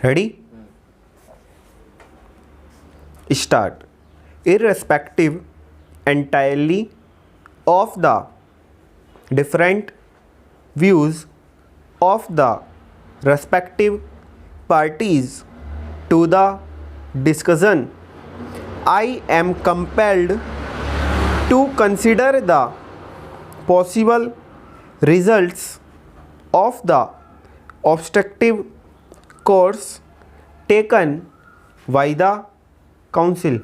Ready? Start. Irrespective entirely of the different views of the respective parties to the discussion, I am compelled to consider the possible results of the obstructive course taken by the council.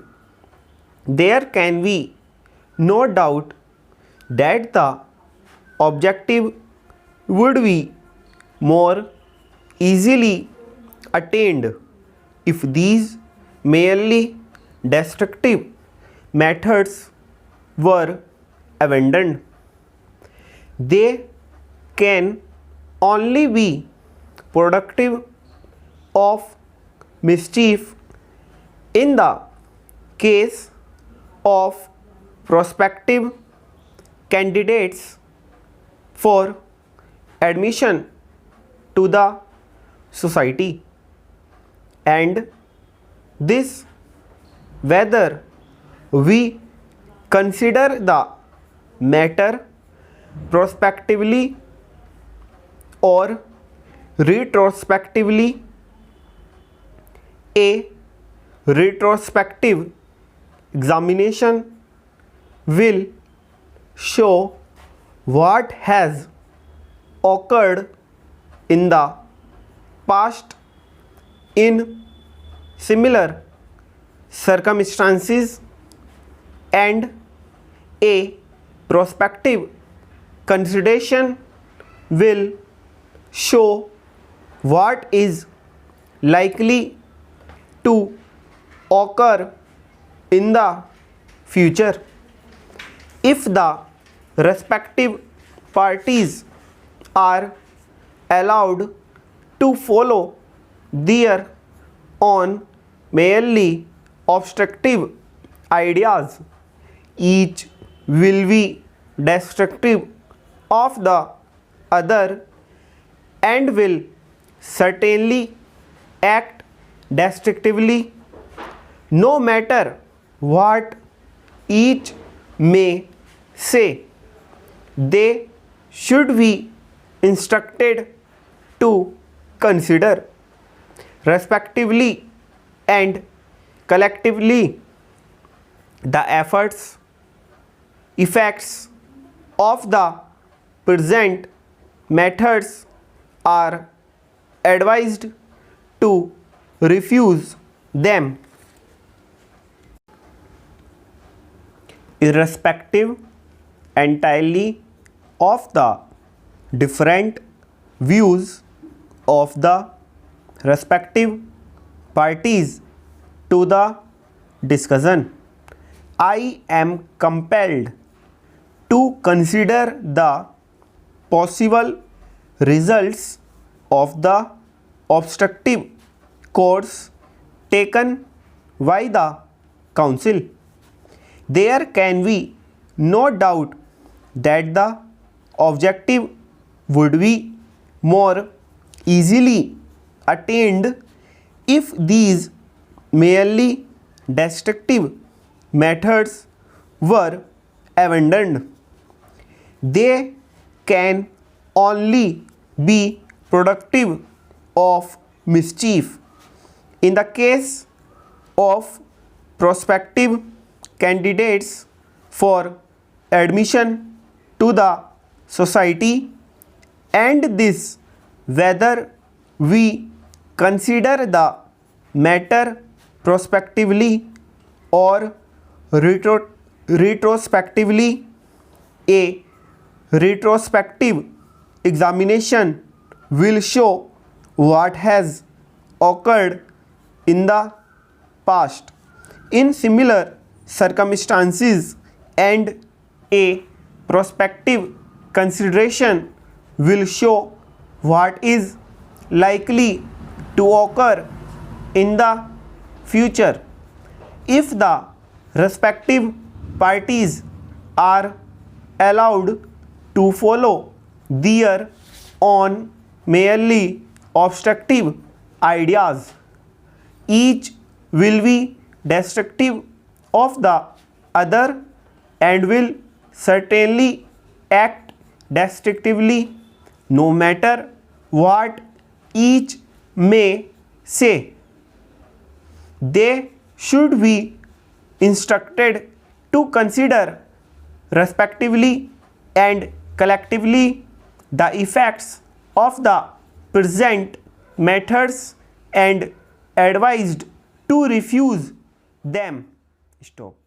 There can be no doubt that the objective would be more easily attained if these merely destructive methods were abandoned. They can only be productive of mischief in the case of prospective candidates for admission to the society, and this, whether we consider the matter prospectively or retrospectively. A retrospective examination will show what has occurred in the past in similar circumstances, and a prospective consideration will show what is likely to occur in the future. If the respective parties are allowed to follow their own merely obstructive ideas, each will be destructive of the other and will certainly act destructively, no matter what each may say. They should be instructed to consider respectively and collectively the effects of the present methods, are advised to refuse them. Irrespective entirely of the different views of the respective parties to the discussion, I am compelled to consider the possible results of the obstructive course taken by the council. There can be no doubt that the objective would be more easily attained if these merely destructive methods were abandoned. They can only be productive of mischief in the case of prospective candidates for admission to the society, and this, whether we consider the matter prospectively or retrospectively. A retrospective examination will show what has occurred in the past in similar circumstances, and a prospective consideration will show what is likely to occur in the future. If the respective parties are allowed to follow their own merely obstructive ideas. Each will be destructive of the other and will certainly act destructively no matter what each may say. They should be instructed to consider respectively and collectively the effects of the present methods and advised to refuse them. Stop.